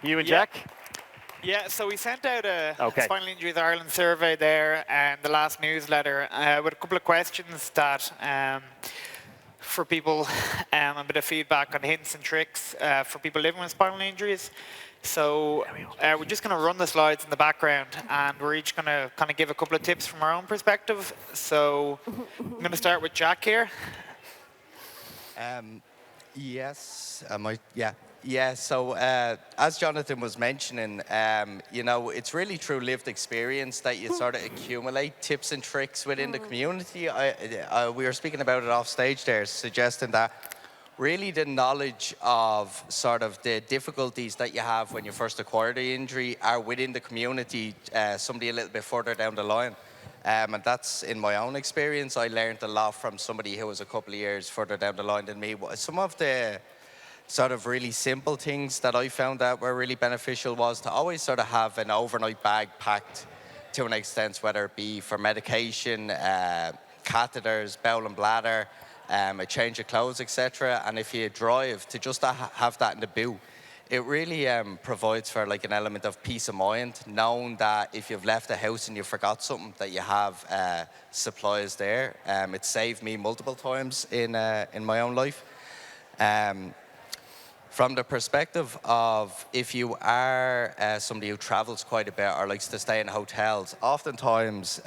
You and Jack? Yeah, so we sent out a Okay. Spinal Injuries Ireland survey there and the last newsletter with a couple of questions that for people, a bit of feedback on hints and tricks for people living with spinal injuries. So we're just going to run the slides in the background and we're each going to kind of give a couple of tips from our own perspective. So I'm going to start with Jack here. Yes, yeah. So as Jonathan was mentioning, it's really through lived experience that you sort of accumulate tips and tricks within the community. We were speaking about it off stage there, suggesting that really the knowledge of sort of the difficulties that you have when you first acquire the injury are within the community, somebody a little bit further down the line. And that's in my own experience. I learned a lot from somebody who was a couple of years further down the line than me. Some of the sort of really simple things that I found that were really beneficial was to always sort of have an overnight bag packed to an extent, whether it be for medication, catheters, bowel and bladder, a change of clothes, etc. And if you drive, to just have that in the boot. It really provides for like an element of peace of mind, knowing that if you've left the house and you forgot something, that you have supplies there. It saved me multiple times in my own life. From the perspective of if you are somebody who travels quite a bit or likes to stay in hotels, oftentimes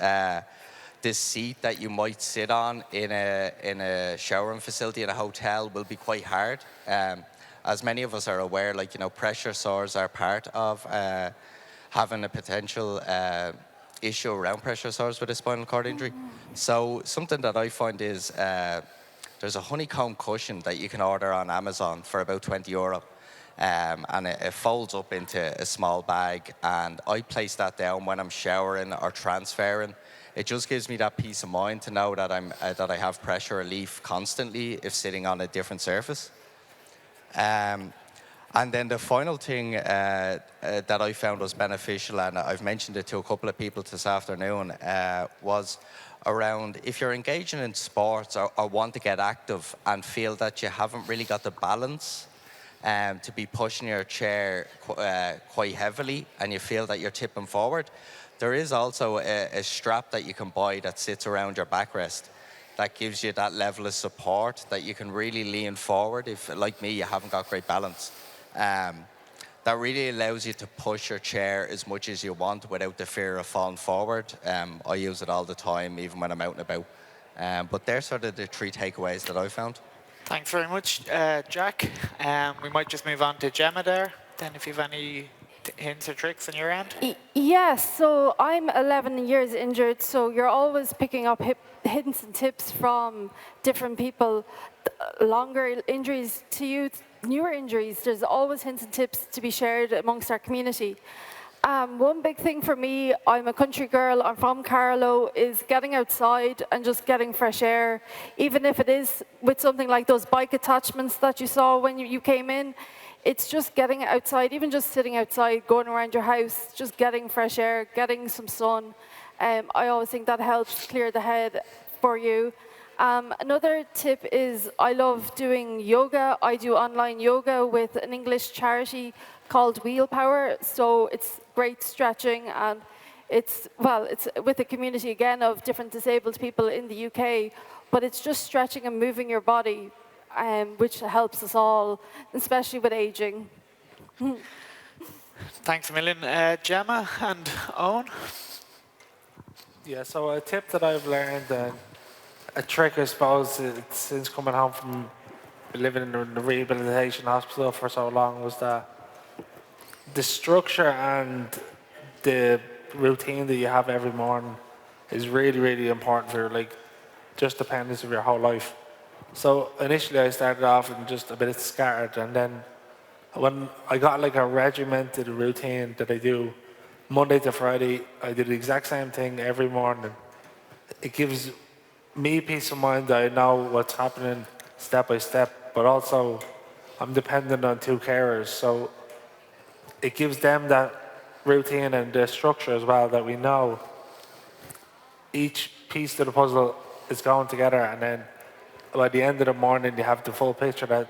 the seat that you might sit on in a showering facility in a hotel will be quite hard. As many of us are aware, pressure sores are part of having a potential issue around pressure sores with a spinal cord injury. So something that I find is there's a honeycomb cushion that you can order on Amazon for about €20. And it folds up into a small bag, and I place that down when I'm showering or transferring. It just gives me that peace of mind to know that that I have pressure relief constantly if sitting on a different surface. And then the final thing that I found was beneficial, and I've mentioned it to a couple of people this afternoon, was around if you're engaging in sports or want to get active and feel that you haven't really got the balance to be pushing your chair quite heavily and you feel that you're tipping forward, there is also a strap that you can buy that sits around your backrest that gives you that level of support that you can really lean forward if, like me, you haven't got great balance. That really allows you to push your chair as much as you want without the fear of falling forward. I use it all the time, even when I'm out and about. But they're sort of the three takeaways that I found. Thanks very much, Jack. We might just move on to Gemma there, then if you have any hints or tricks on your end. Yes, so I'm 11 years injured, so you're always picking up hints and tips from different people. Longer injuries to you, newer injuries, there's always hints and tips to be shared amongst our community. One big thing for me, I'm a country girl, I'm from Carlow, is getting outside and just getting fresh air. Even if it is with something like those bike attachments that you saw when you came in, it's just getting outside, even just sitting outside, going around your house, just getting fresh air, getting some sun. I always think that helps clear the head for you. Another tip is I love doing yoga. I do online yoga with an English charity called Wheel Power. So it's great stretching, and it's with a community again of different disabled people in the UK, but it's just stretching and moving your body, which helps us all, especially with aging. Thanks a million, Gemma and Eoghan. Yeah, so a tip that I've learned, a trick I suppose, since coming home from living in the rehabilitation hospital for so long, was that the structure and the routine that you have every morning is really, really important for just dependence of your whole life. So initially I started off and just a bit scattered, and then when I got a regimented routine that I do Monday to Friday, I do the exact same thing every morning. It gives me peace of mind that I know what's happening step by step, but also I'm dependent on two carers, so it gives them that routine and the structure as well, that we know each piece of the puzzle is going together, and then by the end of the morning you have the full picture that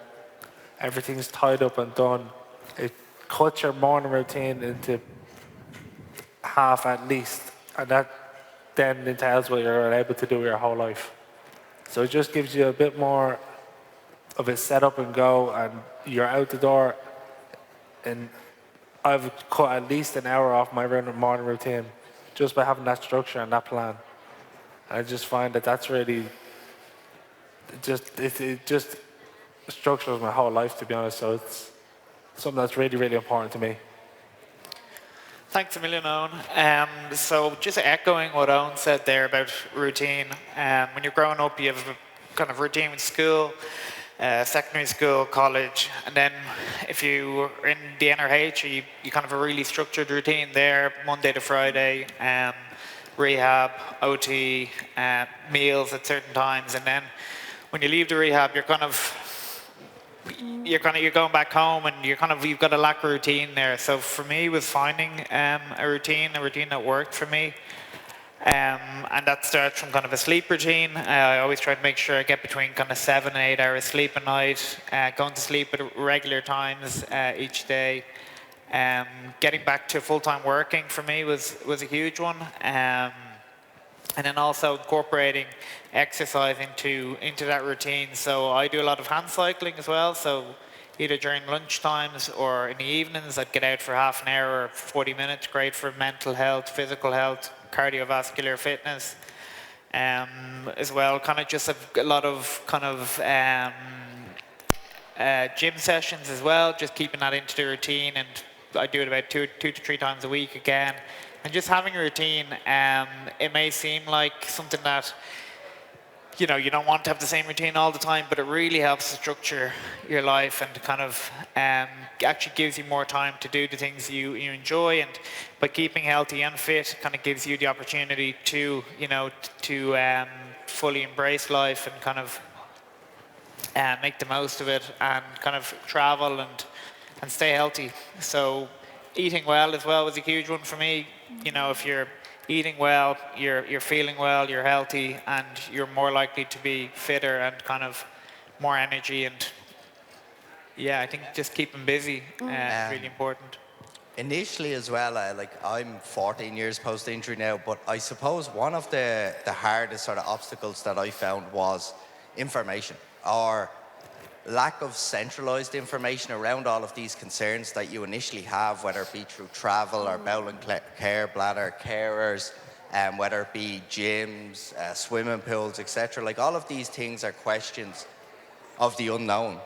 everything's tied up and done. It cut your morning routine into half at least, and that then entails what you're able to do your whole life. So it just gives you a bit more of a set up and go, and you're out the door. And I've cut at least an hour off my morning routine just by having that structure and that plan. I just find that that's really it just structures my whole life, to be honest. So it's something that's really, really important to me. Thanks a million, Eoghan. So just echoing what Eoghan said there about routine. When you're growing up, you have a kind of routine with school, secondary school, college, and then if you are in the NRH, you kind of have a really structured routine there, Monday to Friday, rehab, OT, meals at certain times, and then when you leave the rehab, you're going back home, and you've got a lack of routine there. So for me, it was finding a routine that worked for me, and that starts from kind of a sleep routine. I always try to make sure I get between kind of 7 and 8 hours sleep a night, going to sleep at regular times each day. Getting back to full-time working for me was a huge one. And then also incorporating exercise into that routine. So I do a lot of hand cycling as well. So either during lunch times or in the evenings, I'd get out for half an hour or 40 minutes. Great for mental health, physical health, cardiovascular fitness. As well, kind of just a lot of kind of gym sessions as well, just keeping that into the routine. And I do it about two to three times a week again. And just having a routine, it may seem like something that, you don't want to have the same routine all the time, but it really helps to structure your life and kind of actually gives you more time to do the things you enjoy. And by keeping healthy and fit, kind of gives you the opportunity to, to fully embrace life and kind of make the most of it and kind of travel and stay healthy. So eating well as well was a huge one for me. If you're eating well, you're feeling well, you're healthy, and you're more likely to be fitter and kind of more energy. And yeah, I think just keeping busy is really important. Initially as well, I'm 14 years post-injury now, but I suppose one of the hardest sort of obstacles that I found was information, or lack of centralized information around all of these concerns that you initially have, whether it be through travel or bowel and care, bladder, carers, whether it be gyms, swimming pools, etc. Like all of these things are questions of the unknown.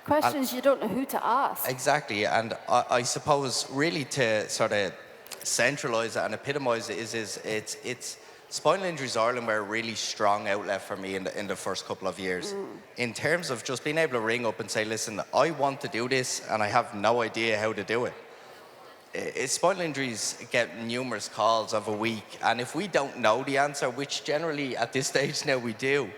Questions you don't know who to ask. Exactly, and I suppose really to sort of centralise it and epitomise it is it's Spinal Injuries Ireland were a really strong outlet for me in the first couple of years. In terms of just being able to ring up and say, listen, I want to do this and I have no idea how to do it. Spinal injuries get numerous calls of a week, and if we don't know the answer, which generally at this stage now we do,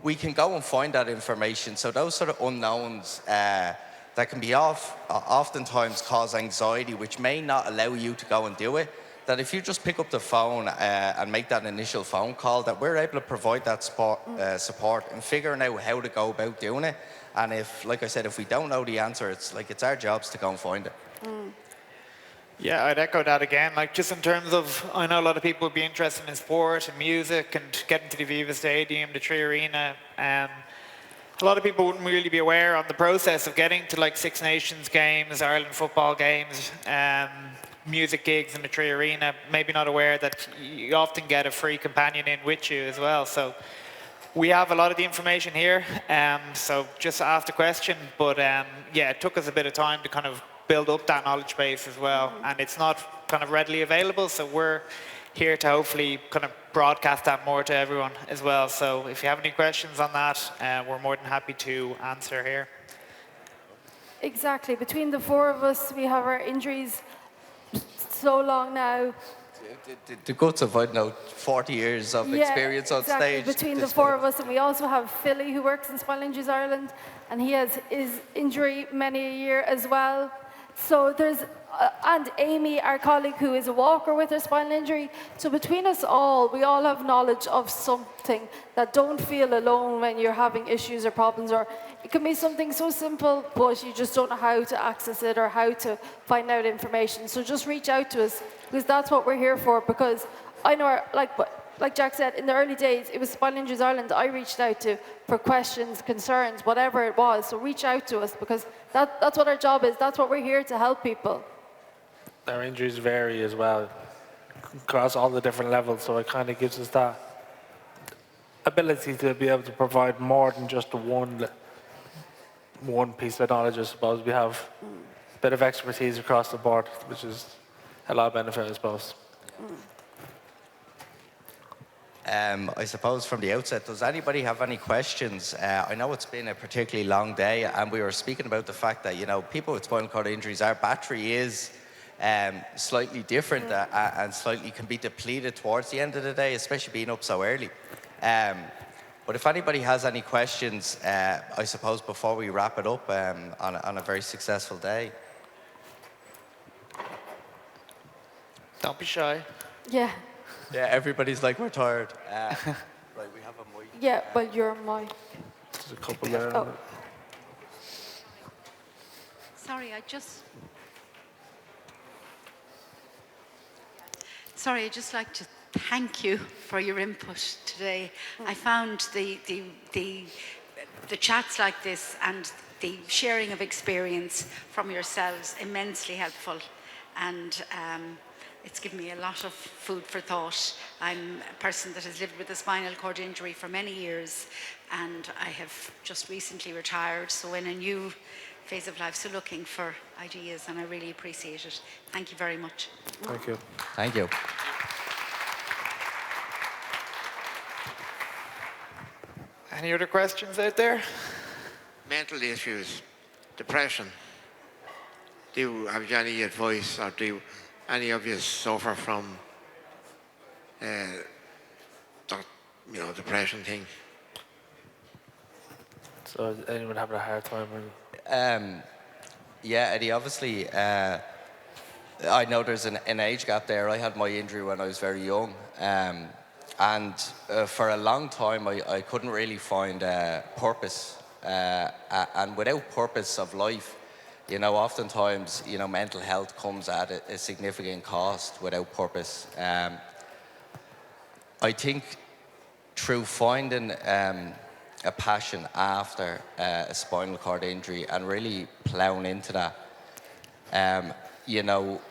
we can go and find that information. So those sort of unknowns that can be oftentimes cause anxiety, which may not allow you to go and do it, that if you just pick up the phone and make that initial phone call, that we're able to provide that support and figuring out how to go about doing it. And if, like I said, if we don't know the answer, it's our jobs to go and find it. Yeah, I'd echo that again. Like just in terms of, I know a lot of people would be interested in sport and music and getting to the Viva Stadium, the Tree Arena. A lot of people wouldn't really be aware on the process of getting to like Six Nations games, Ireland football games, music gigs in the Tree Arena, maybe not aware that you often get a free companion in with you as well. So we have a lot of the information here, so just ask the question, but yeah, it took us a bit of time to kind of build up that knowledge base as well, and it's not kind of readily available, so we're here to hopefully kind of broadcast that more to everyone as well. So if you have any questions on that, we're more than happy to answer here. Exactly. Between the four of us, we have our injuries so long now. The guts of, I don't know, 40 years of experience on stage. Between the four of us, and we also have Philly, who works in Spinal Injuries Ireland, and he has his injury many a year as well. So there's and Amy, our colleague who is a walker with her spinal injury. So between us all, we all have knowledge of something that don't feel alone when you're having issues or problems, or it can be something so simple, but you just don't know how to access it or how to find out information. So just reach out to us, because that's what we're here for. Because I know, like Jack said, in the early days, it was Spinal Injuries Ireland I reached out to for questions, concerns, whatever it was. So reach out to us, because that's what our job is. That's what we're here to help people. Our injuries vary as well across all the different levels, so it kind of gives us that ability to be able to provide more than just one piece of knowledge, I suppose. We have a bit of expertise across the board, which is a lot of benefit, I suppose. I suppose from the outset, does anybody have any questions? I know it's been a particularly long day, and we were speaking about the fact that, you know, people with spinal cord injuries, our battery is slightly different and slightly can be depleted towards the end of the day, especially being up so early. But if anybody has any questions, I suppose before we wrap it up on a very successful day. Don't be shy. Yeah. Yeah, everybody's like, we're tired. Right, we have a mic. Yeah, well, you're my... There's a couple there. Oh. Sorry, I'd just like to thank you for your input today. I found the chats like this and the sharing of experience from yourselves immensely helpful, and it's given me a lot of food for thought. I'm a person that has lived with a spinal cord injury for many years, and I have just recently retired, so in a new phase of life, so looking for ideas, and I really appreciate it. Thank you very much. Thank you. Thank you. Any other questions out there? Mental issues, depression. Do you have any advice, or do any of you suffer from that, depression thing? So is anyone having a hard time? Yeah, Eddie, obviously, I know there's an age gap there. I had my injury when I was very young. And for a long time, I couldn't really find purpose. And without purpose of life, you know, oftentimes, you know, mental health comes at a significant cost without purpose. I think through finding a passion after a spinal cord injury and really plowing into that, you know,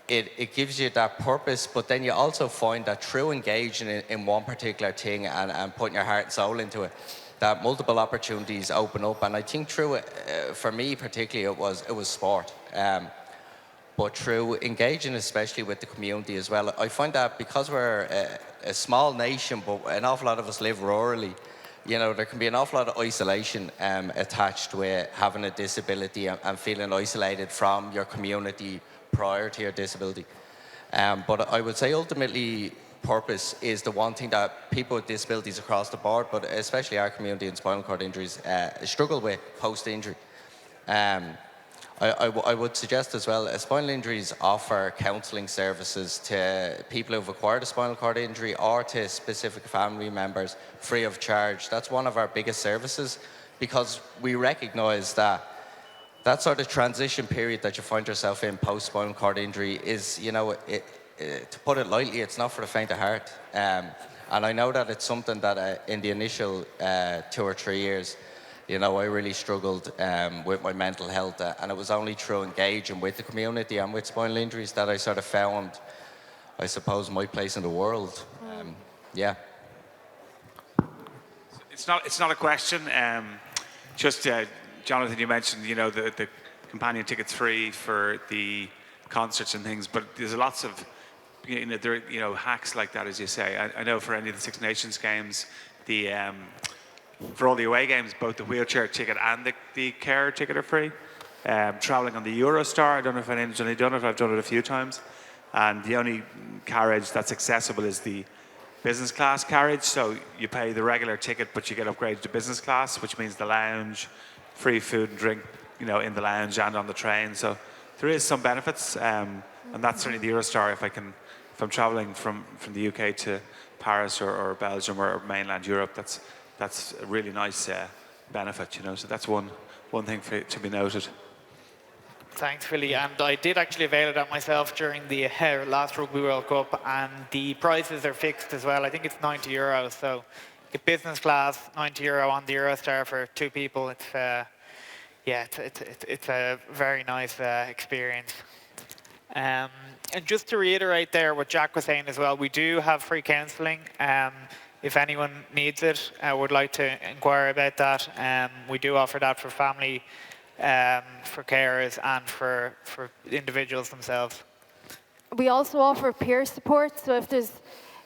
it gives you that purpose, but then you also find that through engaging in one particular thing and putting your heart and soul into it, that multiple opportunities open up. And I think through it, for me particularly, it was sport. But through engaging especially with the community as well, I find that because we're a small nation, but an awful lot of us live rurally, you know, there can be an awful lot of isolation attached with having a disability and feeling isolated from your community prior to your disability. But I would say ultimately purpose is the one thing that people with disabilities across the board, but especially our community in spinal cord injuries, struggle with post-injury. I would suggest as well, spinal injuries offer counselling services to people who've acquired a spinal cord injury or to specific family members free of charge. That's one of our biggest services, because we recognise that sort of transition period that you find yourself in post-spinal cord injury is, you know, to put it lightly, it's not for the faint of heart. And I know that it's something that in the initial 2 or 3 years, you know, I really struggled with my mental health, and it was only through engaging with the community and with spinal injuries that I sort of found, I suppose, my place in the world. Yeah. It's not a question. Just Jonathan, you mentioned, you know, the companion tickets free for the concerts and things, but there's lots of, you know, hacks like that, as you say. I know for any of the Six Nations games, for all the away games, both the wheelchair ticket and the care ticket are free. Travelling on the Eurostar, I don't know if anyone's only done it, I've done it a few times. And the only carriage that's accessible is the business class carriage. So you pay the regular ticket, but you get upgraded to business class, which means the lounge, free food and drink, you know, in the lounge and on the train. So there is some benefits, and that's certainly the Eurostar. If I'm traveling from the UK to Paris or Belgium or mainland Europe, that's a really nice benefit, you know. So that's one thing to be noted. Thanks, Philly. And I did actually avail of that myself during the last Rugby World Cup, and the prices are fixed as well. I think it's €90, so get business class, €90 on the Eurostar for 2 people. It's it's a very nice experience. And just to reiterate there what Jack was saying as well, we do have free counselling. If anyone needs it, I would like to inquire about that. We do offer that for family, for carers, and for individuals themselves. We also offer peer support. So if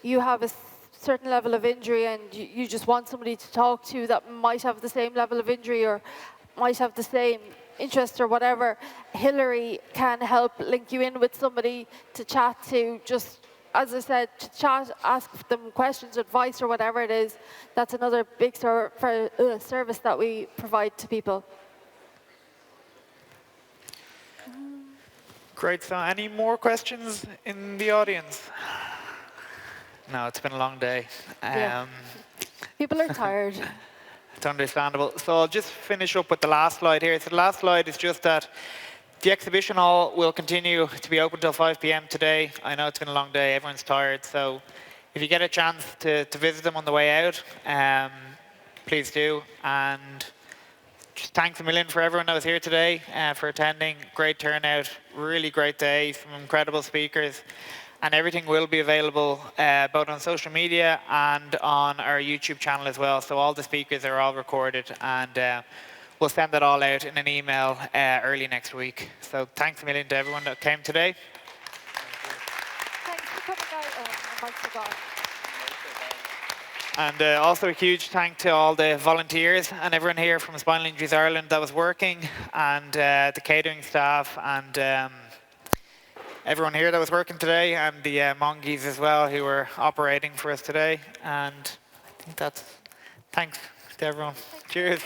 you have a certain level of injury and you just want somebody to talk to that might have the same level of injury or might have the same interest or whatever, Hillary can help link you in with somebody to chat to, just as I said, to chat, ask them questions, advice or whatever it is. That's another big service that we provide to people. Great. So any more questions in the audience? No, it's been a long day. Yeah. People are tired. It's understandable. So I'll just finish up with the last slide here. So the last slide is just that the exhibition hall will continue to be open till 5 p.m. today. I know it's been a long day, everyone's tired. So if you get a chance to visit them on the way out, please do. And just thanks a million for everyone that was here today, for attending. Great turnout, really great day, some incredible speakers. And everything will be available both on social media and on our YouTube channel as well. So all the speakers are all recorded, and we'll send that all out in an email early next week. So thanks a million to everyone that came today. Thanks for coming out. And also a huge thank to all the volunteers and everyone here from Spinal Injuries Ireland that was working, and the catering staff, and everyone here that was working today, and the monkeys as well who were operating for us today. And I think thanks to everyone. Cheers.